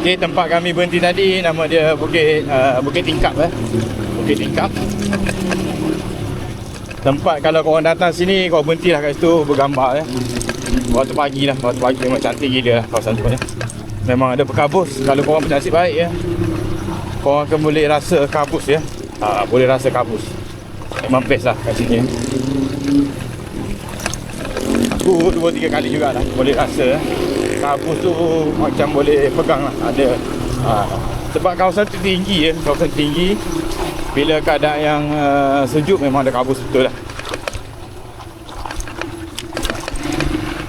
Okay, tempat kami berhenti tadi nama dia Bukit Tingkap Bukit Tingkap. Tempat kalau korang datang sini, korang berhentilah kat situ bergambar waktu pagi lah. Waktu pagi memang cantik gila lah kawasan tu Memang ada berkabus. Kalau korang bernasib baik korang akan boleh rasa kabus boleh rasa kabus. Memang best lah kat sini Aku 2-3 kali jugalah boleh rasa kabus tu macam boleh pegang lah. Ada sebab kawasan tu tinggi kawasan tinggi. Bila keadaan yang sejuk memang ada kabus betul lah.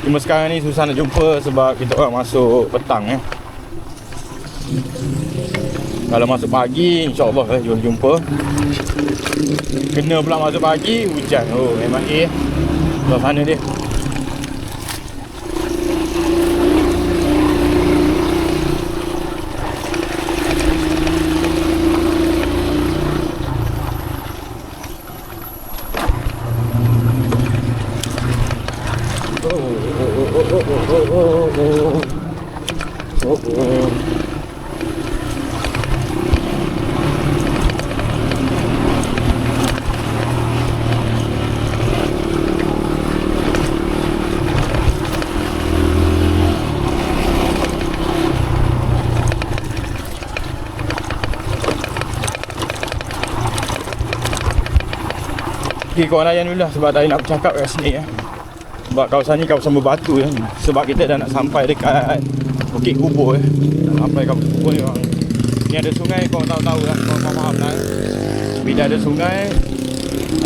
Cuma sekarang ni susah nak jumpa sebab kita orang masuk petang Kalau masuk pagi insyaAllah jumpa. Kena pula masuk pagi hujan. Memang belah sana dia. Okay, korang layan dulu lah sebab tadi nak bercakap kat sini Sebab kawasan ni kawasan berbatu Sebab kita dah nak sampai dekat Bukit Kubur Sampai kat Bukit Kubur ni orang. Ni ada sungai, korang tahu-tahu lah, korang faham lah Bila ada sungai,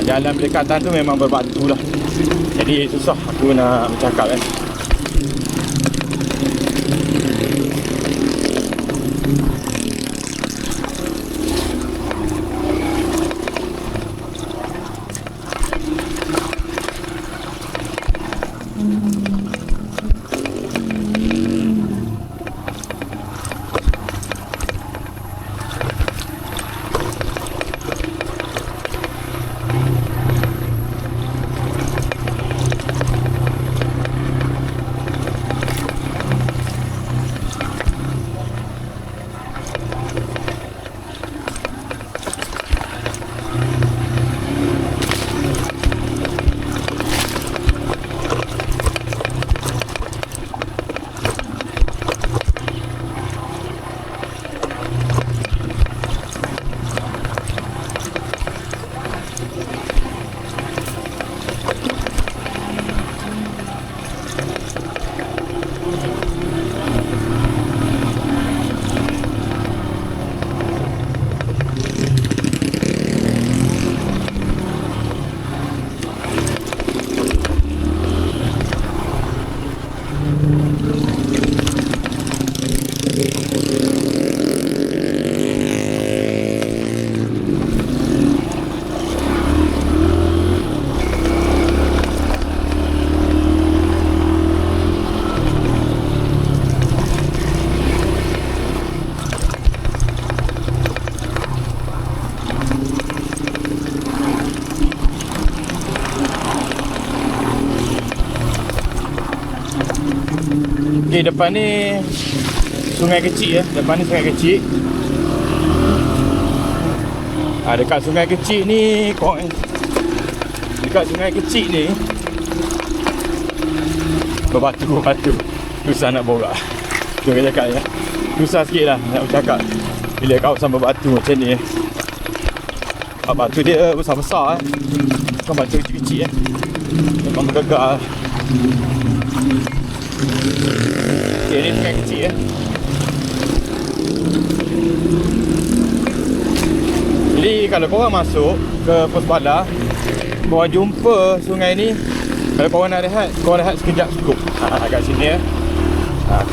jalan berdekatan tu memang berbatu lah. Jadi susah aku nak bercakap Okay, depan ni sungai kecil Depan ni sungai kecil. Dekat sungai kecil ni dekat sungai kecil ni berbatu. Susah nak borak. Tu saya cakap susah sikit lah nak bercakap bila kawasan berbatu macam ni batu dia besar-besar bukan batu kecil-kecil memang bergegar. Okay, ni sungai kecil Jadi kalau korang masuk ke Pos Bala, korang jumpa sungai ni. Kalau korang nak rehat, korang rehat sekejap cukup kat sini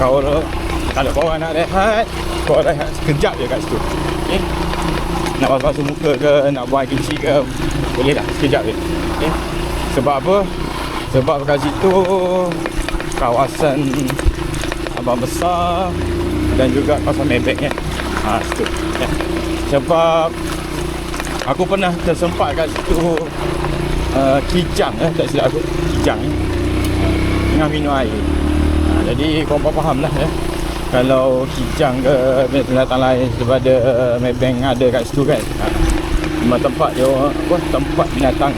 Kalau korang nak rehat, korang rehat sekejap je kat situ. Okay? Nak basuh muka ke, nak buang air kecil ke, boleh lah sekejap je. Okay? Sebab apa? Sebab kat situ kawasan Abang Besar dan juga kawasan Maybank situ. Sebab aku pernah tersempat kat situ Kijang tak silap aku, Kijang tengah minum air. Jadi korang faham lah kalau kijang ke binatang lain daripada Maybank ada kat situ kan. Memang tempat dia apa, tempat binatang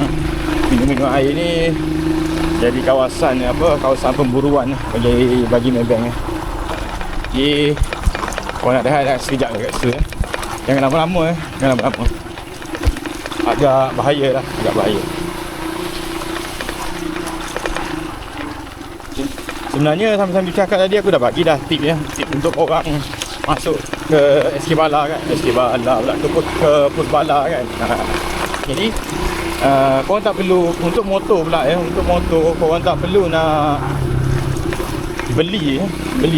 minum air ni jadi kawasan kawasan pemburuan bagi Maybank. Jadi kau nak rehat sekejap kat situ jangan lama-lama jangan lama-lama. Agak bahaya lah, agak bahaya. Sebenarnya sambil-sambil cakap tadi aku dah bagi dah tip untuk orang masuk ke SK Bala kan. SK Bala pula ke Pos Bala kan. Jadi korang tak perlu untuk motor pula untuk motor korang tak perlu nak beli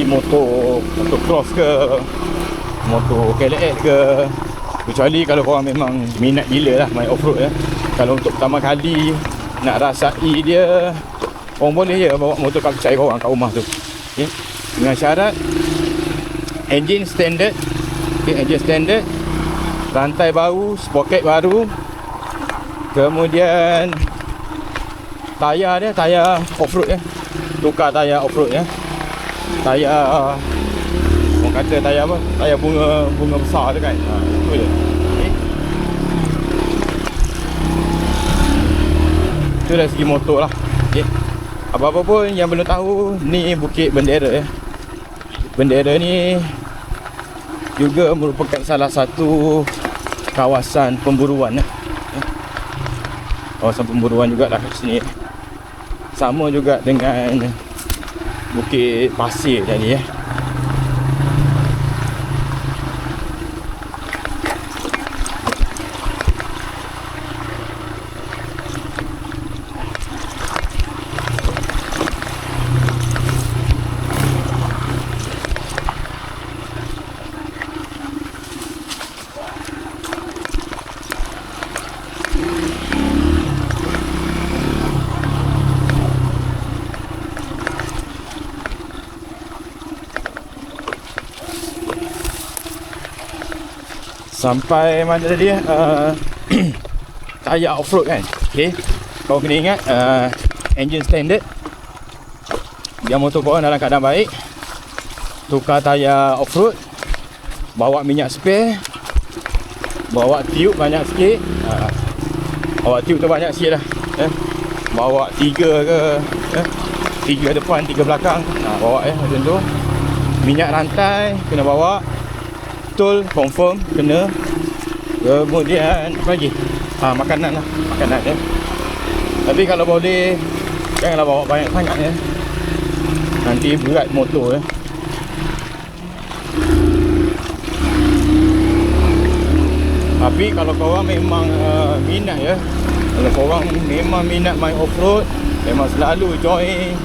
motor cross ke motor KLX ke, kecuali kalau korang memang minat gila lah main off-road Kalau untuk pertama kali nak rasai dia, korang boleh je bawa motor kapcai korang kat rumah tu, dengan syarat engine standard, engine standard, rantai baru, sprocket baru, kemudian tayar dia, tayar off-road tukar tayar off-road tayar orang kata tayar apa, tayar bunga besar tu kan, itu je. Itu dari segi motor lah. Apa-apa pun yang belum tahu, ni Bukit Bendera Bendera ni juga merupakan salah satu kawasan pemburuan kawasan pemburuan juga lah kat sini. Sama juga dengan Bukit Pasir tadi sampai mana tadi tayar off-road kan. Kau kena ingat engine standard, biar motor korang dalam keadaan baik, tukar tayar off-road, bawa minyak spare, bawa tube banyak sikit, bawa tube tu banyak sikit lah, bawa 3 ke 3 depan 3 belakang, bawa macam tu. Minyak rantai kena bawa, tol confirm kena. Kemudian apa lagi, makanan lah, makanan tapi kalau boleh janganlah bawa banyak sangat nanti berat motor Tapi kalau korang memang minat kalau korang memang minat main off-road, memang selalu join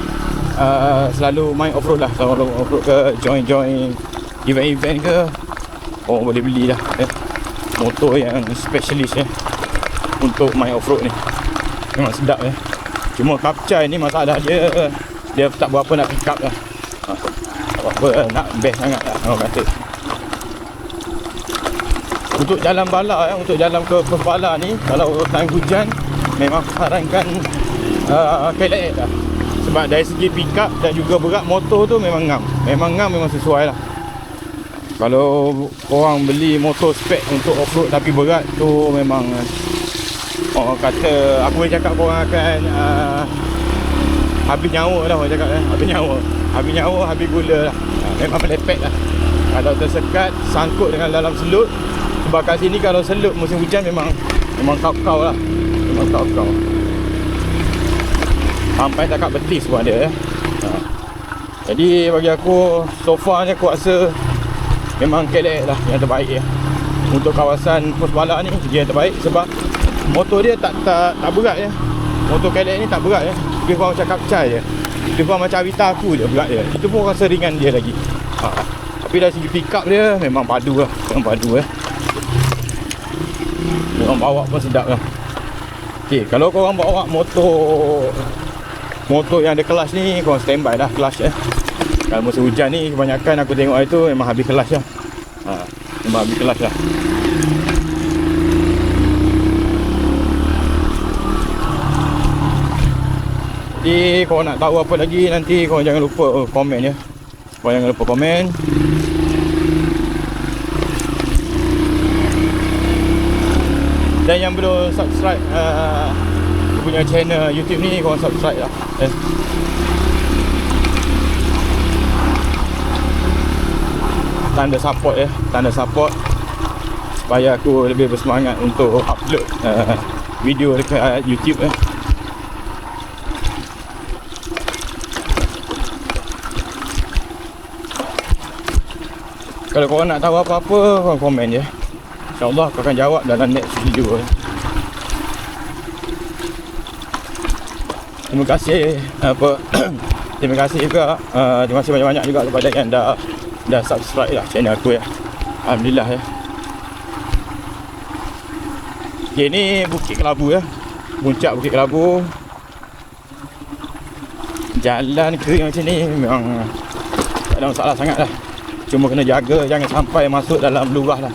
selalu main off-road lah. Kalau off-road ke join event-event ke, korang boleh beli lah motor yang specialist untuk main off-road ni. Memang sedap Cuma kapcai ni masalah dia tak berapa nak pick up lah. Tak berapa nak best sangat lah orang kata. Untuk jalan bala untuk jalan ke Pos Bala ni, kalau time hujan memang sarankan KLX lah. Sebab dari segi pick up dan juga berat motor tu memang ngam. Memang sesuai lah. Kalau korang beli motor spek untuk off-road tapi berat tu, memang orang kata, aku boleh cakap korang akan habis nyawa lah orang cakap habis nyawa, habis gula lah. Memang melepek lah kalau tersekat, sangkut dengan dalam selut. Sebab kat sini kalau selut musim hujan memang kau-kau lah. Memang kau-kau sampai takat betis pun ada Jadi bagi aku, so far ni aku rasa memang KLX lah yang terbaik untuk kawasan Pos Bala ni, dia yang terbaik. Sebab motor dia tak berat Motor KLX ni tak berat Dia kurang macam kapcai je. Dia kurang macam Avita aku je berat dia. Itu pun rasa ringan dia lagi. Tapi dari segi pick up dia memang padu lah. Orang bawa pun sedap lah. Okay, kalau korang bawa motor yang ada kelas ni, korang standby lah kelas Kalau musim hujan ni, kebanyakan aku tengok itu memang habis kelas lah. Memang habis kelas lah. Jadi korang nak tahu apa lagi, nanti korang jangan lupa komen Korang jangan lupa komen. Dan yang belum subscribe punya channel YouTube ni, korang subscribe lah. Tanda support tanda support supaya aku lebih bersemangat untuk upload video dekat YouTube Kalau korang nak tahu apa-apa, korang komen je. InsyaAllah aku akan jawab dalam next video. Terima kasih terima kasih juga, terima kasih banyak-banyak juga kepada yang dah subscribe lah channel aku Alhamdulillah Okay, ni Bukit Kelabu Puncak Bukit Kelabu. Jalan kering macam ni memang tak ada masalah sangat lah. Cuma kena jaga jangan sampai masuk dalam lurah lah.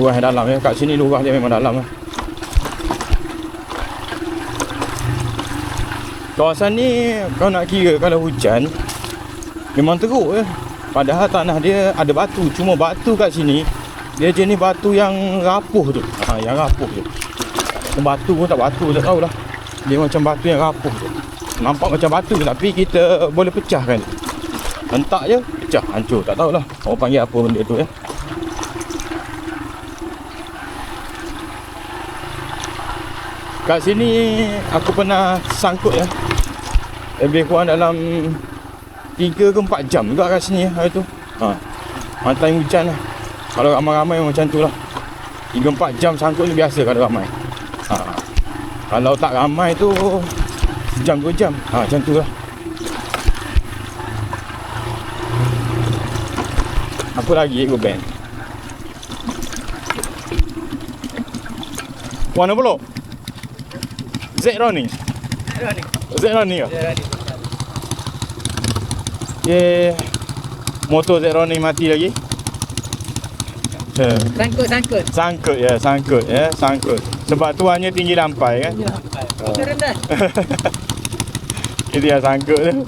Lurah yang dalam kat sini lurah dia memang dalam Kawasan ni kau nak kira kalau hujan memang teruk Padahal tanah dia ada batu. Cuma batu kat sini dia jenis batu yang rapuh tu. Yang rapuh tu. Batu pun tak batu, tak tahulah. Dia macam batu yang rapuh tu. Nampak macam batu tapi kita boleh pecahkan. Hentak je, pecah, hancur. Tak tahulah orang panggil apa benda tu Kat sini aku pernah sangkut lebih kurang dalam 3 ke 4 jam juga kat sini hari tu. Time hujan lah. Kalau ramai-ramai macam tu lah. 3-4 jam sangkut ni biasa kalau ramai. Kalau tak ramai tu sejam 2 jam. Macam tu lah. Apa lagi ikut band? Warna peluk? Z-Running? Z-Running ke? Motor Z-Running mati lagi? Sangkut. Sangkut. Sebab tuannya tinggi lampai kan? Kita rendah. Itu yang sangkut tu.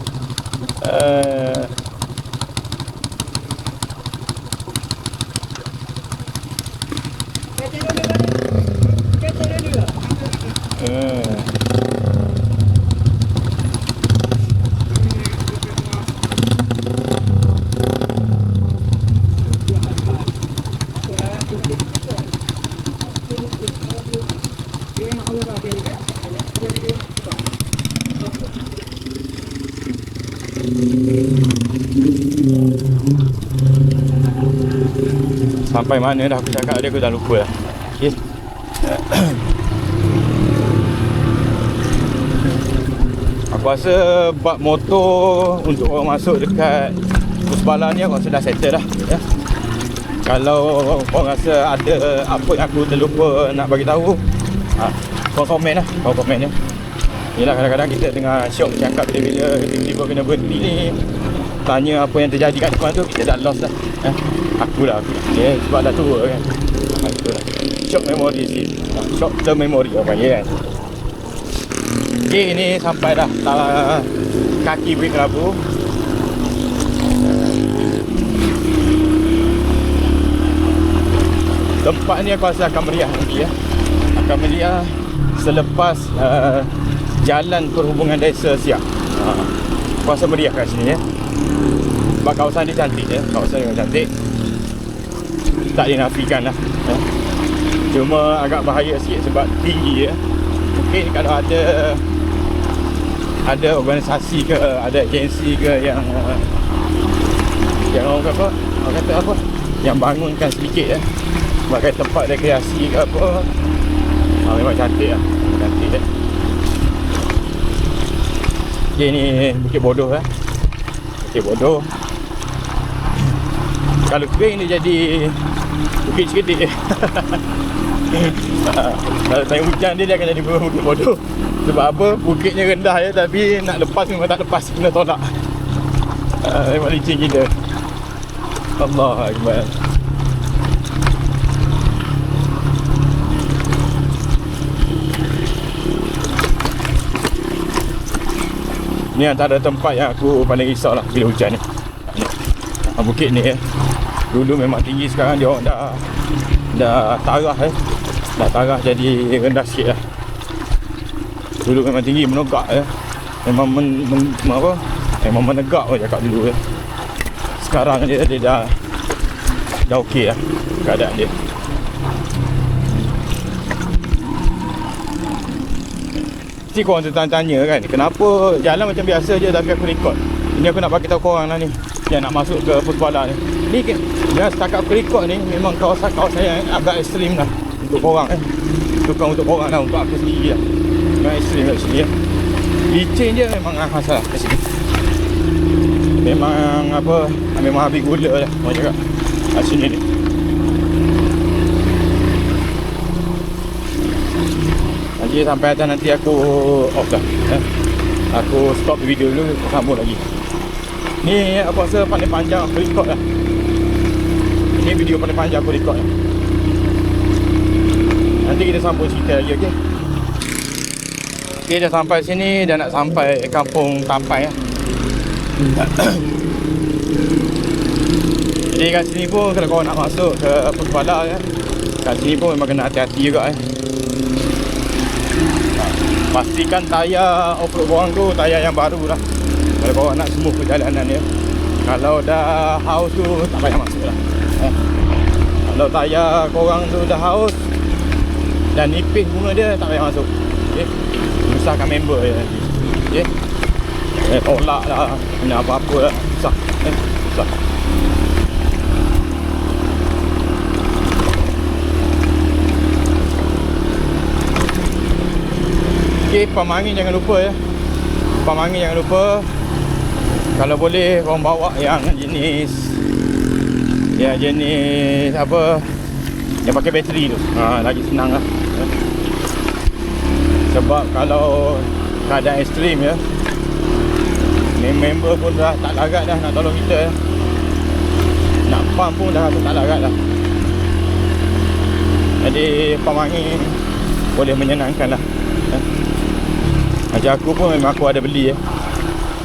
Sampai mana dah aku cakap dia, aku dah lupa lah. Okay. Aku rasa bab motor untuk orang masuk dekat Pusbala ni aku rasa dah settle dah Kalau korang rasa ada apa yang aku terlupa nak bagi tahu, korang komen lah. Korang komen je. Yelah, kadang-kadang kita tengah syok cakap bila tiba-tiba kena berhenti ni, tanya apa yang terjadi kat depan tu, kita dah lost dah. Akulah sebab dah tua kan. Shock memory sih. Short term memory orang panggil kan. Okay, ni sampai dah kaki Bukit Kelabu. Tempat ni aku rasa akan meriah nanti Akan meriah selepas jalan perhubungan desa siap. Aku rasa meriah kat sini Sebab kawasan dia cantik kawasan dia cantik. Tak dinafikan lah Cuma agak bahaya sikit sebab tinggi Mungkin kalau ada organisasi ke, ada agensi ke yang orang kata apa, yang bangunkan sedikit sebagai tempat rekreasi ke apa, memang cantik lah. Cantik Okay, ni Bukit Bodoh Bukit Bodoh. Kalau kering dia jadi bukit seketik Kalau time hujan dia akan jadi Bukit Bodoh. Sebab apa? Bukitnya rendah tapi nak lepas memang tak lepas, kena tolak. Memang licin kita. Allah Akbar. Ni antara tempat yang aku paling risau lah bila hujan ni. bukit ni dulu memang tinggi, sekarang dia orang dah tarah dah tarah jadi rendah sikit lah. Dulu memang tinggi menegak memang memang menegak cakap dulu Sekarang dia dah okey lah keadaan dia. Mesti korang tanya kan, kenapa jalan macam biasa je tapi aku record. Ini aku nak bagi tahu korang lah ni yang nak masuk ke Pusbala ni yang setakat aku record ni memang kawasan yang agak ekstrim lah untuk korang bukan untuk korang lah, untuk aku sendiri lah. Memang ekstrim kat sini licin je memang khas lah kat sini. Memang habis gula lah orang cakap kat sini ni. Nanti sampai atas nanti aku off dah aku stop video dulu, sambung lagi. Ni aku rasa paling panjang aku record lah. Ni video paling panjang aku record lah. Nanti kita sambung cerita lagi, okey? Okay, dah sampai sini, dah nak sampai kampung Tampai Jadi kat sini pun kalau korang nak masuk ke Pusbala kat sini pun memang kena hati-hati juga pastikan tayar off-road korang tu tayar yang baru lah kalau korang nak smooth perjalanan dia. Kalau dah haus tu tak payah masuk lah kalau tayar korang tu dah haus dan nipis bunga dia tak payah masuk. Okay? Susahkan member je nanti. Okay? Tolak lah, kena apa-apa lah. Susah. Susah. Okay, pam angin jangan lupa Pam angin jangan lupa. Kalau boleh korang bawa yang jenis apa, yang pakai bateri tu. Lagi senang lah. Sebab kalau keadaan ekstrim member pun dah tak larat dah nak tolong kita nak pump pun dah tak larat dah. Jadi pam angin boleh menyenangkan lah. Macam aku pun memang aku ada beli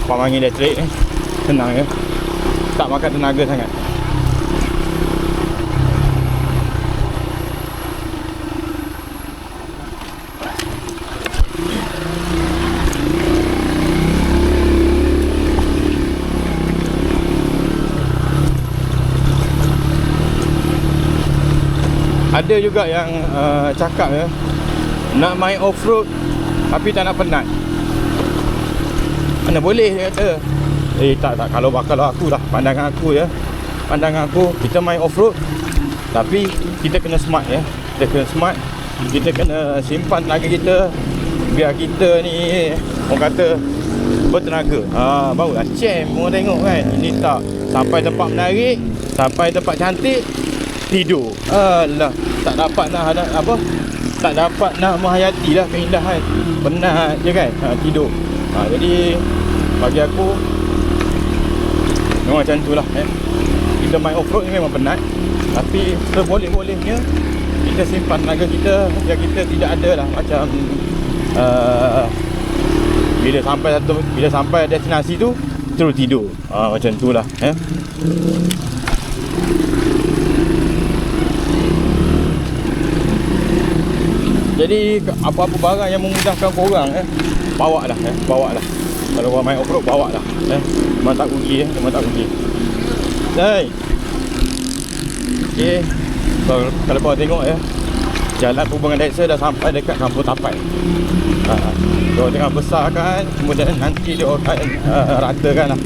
pam angin elektrik ni. Senang tak makan tenaga sangat. Ada juga yang cakap nak main off-road tapi tak nak penat. Mana boleh dia kata. Tak kalau aku lah, pandangan aku kita main off-road tapi kita kena smart kita kena smart, kita kena simpan tenaga kita biar kita ni orang kata bertenaga. Barulah champ orang tengok kan. Ini tak sampai tempat menarik, sampai tempat cantik tidur. Alah, tak dapat nak tak dapat nak menghayati lah keindahan. Penat je kan, tidur. Jadi bagi aku memang macam tu lah kita main off-road ni memang penat, tapi seboleh-bolehnya kita simpan tenaga kita biar kita tidak ada lah macam bila sampai destinasi tu terus tidur. Macam tu lah Jadi apa-apa barang yang memudahkan korang bawa lah. Kalau korang main off-road bawa lah memang tak rugi Hai. Okay, kalau korang tengok jalan Hubungan Desa dah sampai dekat kampung Tampai. Dia tengah besarkan, kemudian nanti dia akan ratakan lah.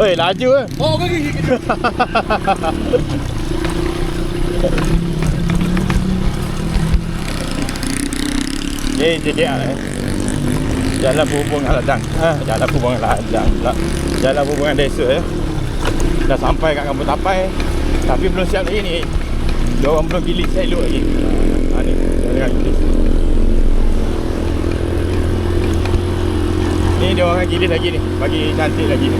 Oi, laju bagi. Jadi jalan Perhubungan Ladang. Jalan Perhubungan Ladang pula. Jalan Perhubungan Desa dah sampai kat kampung Tampai, tapi belum siap lagi ni. Dia orang belum gilis elok lagi. Ni dia gilis. Ni dia orang gilis lagi ni, bagi cantik lagi ni.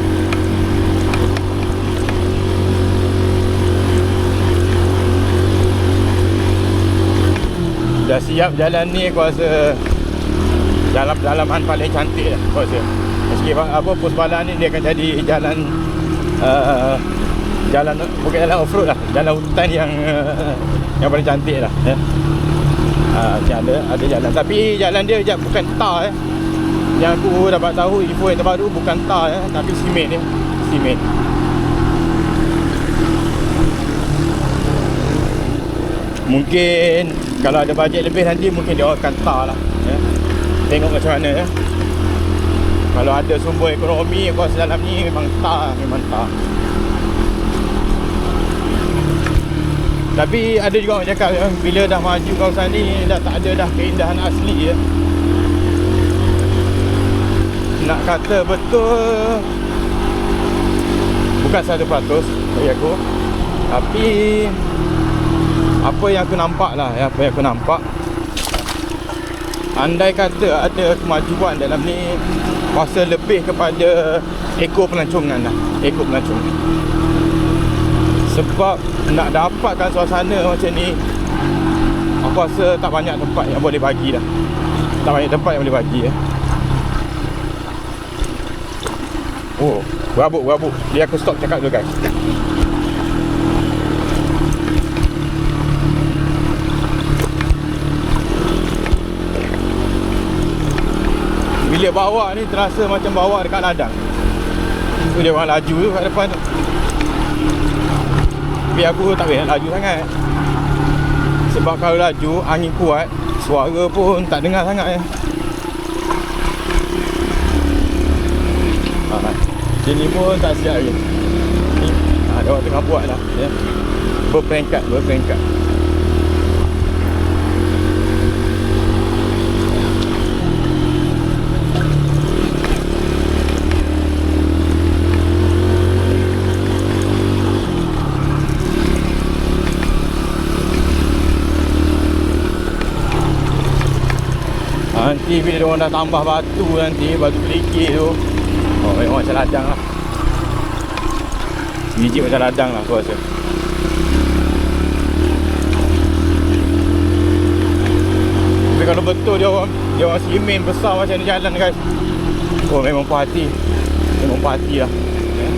Dah siap jalan ni, aku rasa dalaman paling cantik lah aku rasa. Sikit apa pos balan ni dia akan jadi jalan jalan bukan jalan off road lah, jalan hutan yang paling cantik lah ya. Ada jalan, tapi jalan dia bukan tar yang aku dapat tahu info yang terbaru, bukan tar tapi simen dia, simen. Mungkin kalau ada bajet lebih nanti mungkin dia akan tar lah ya. Tengok macam mana ya. Kalau ada sumber ekonomi aku rasa dalam ni memang tar. Tapi ada juga orang cakap ya, bila dah maju kawasan ni dah tak ada dah keindahan asli ya. Nak kata betul bukan 100% bagi aku, tapi apa yang aku nampak lah ya, apa yang aku nampak, andai kata ada kemajuan dalam ni, rasa lebih kepada pelancongan lah, pelancongan. Sebab nak dapatkan suasana macam ni, aku rasa tak banyak tempat yang boleh bagi dah. Tak banyak tempat yang boleh bagi ya. Oh, berabuk. Dia aku stop cakap dulu guys. Bila bawa ni terasa macam bawa dekat ladang. Tu dia orang laju tu kat depan tu. Tapi aku tak boleh nak laju sangat. Sebab kalau laju, angin kuat, suara pun tak dengar sangat ya. Sini pun tak siap lagi. Ni ada orang tengah buat lah ya. Berperingkat. Nanti bila diorang dah tambah batu nanti, batu kerikil tu, oh memang macam ladang lah. Biji macam ladang lah aku rasa. Tapi kalau betul dia orang simen besar macam ni jalan guys, oh memang puas hati lah ya.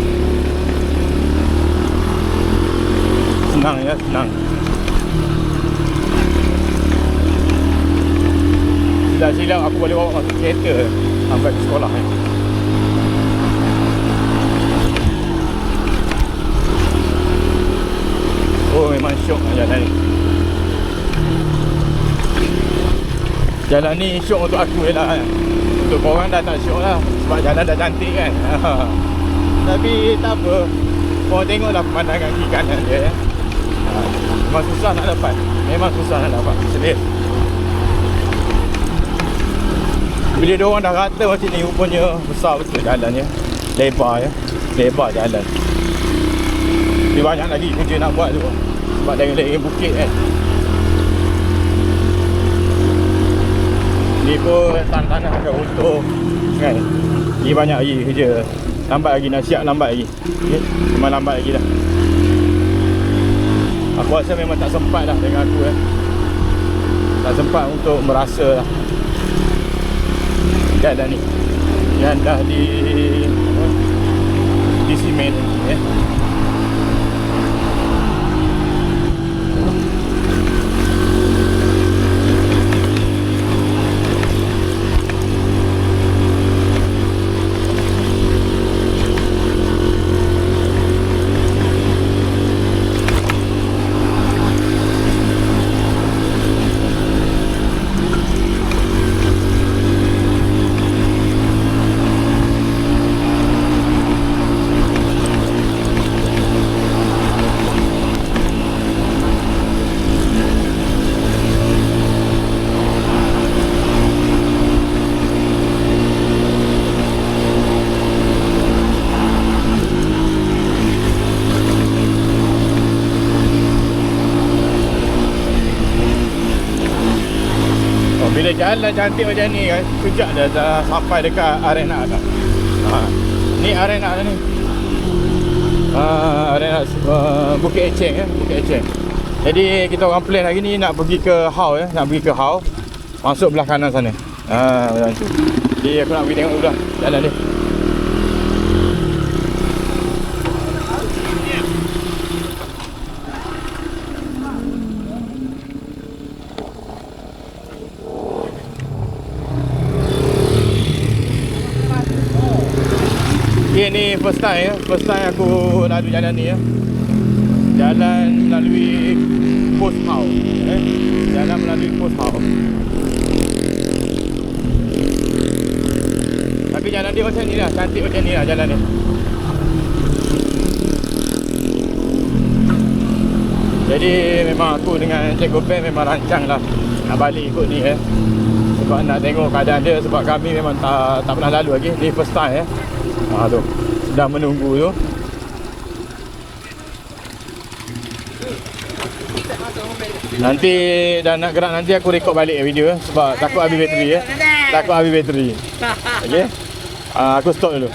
Senang ya, senang. Tak silap aku boleh bawa masuk kereta sampai ke sekolah ni. Oh memang syok jalan ni. Jalan ni syok untuk aku je lah. Untuk korang dah tak syok lah, sebab jalan dah cantik kan. Tapi tak apa, korang tengoklah pemandangan kiri kanan dia ya. Memang susah nak dapat. Serius. Bila dia orang dah rata macam ni, rupanya besar betul jalannya. Lebar jalan. Tapi banyak lagi kerja nak buat tu, sebab lereng-lereng bukit kan. Ni pun tanah agak runtuh kan. Ni banyak lagi kerja. Lambat lagi, nak siap lambat lagi. Okay? Memang lambat lagi dah. Aku rasa memang tak sempat dah dengan aku kan. Tak sempat untuk merasa lah jalan ni yang dah di simen ya. Bila jalan cantik macam ni kan, sekejap dah sampai dekat arena dah. Ni arena dah ni. Arena Bukit Echeng Bukit Echeng. Jadi kita orang plan hari ni nak pergi ke Hau ya, masuk belah kanan sana. Macam tu. Jadi aku nak pergi tengok dulu lah jalan dia. ni first time ya. First time aku lalu jalan ni ya. Jalan melalui Post House Jalan melalui Post House. Tapi jalan dia macam ni lah, cantik macam ni lah jalan ni. Jadi memang aku dengan Encik Gopeng memang rancang lah nak balik ikut ni sebab nak tengok keadaan dia. Sebab kami memang tak pernah lalu lagi. Ni first time tu sedang menunggu tu. Nanti dah nak gerak nanti aku rekod balik video sebab takut habis bateri Takut habis bateri. Okey. Aku stop dulu.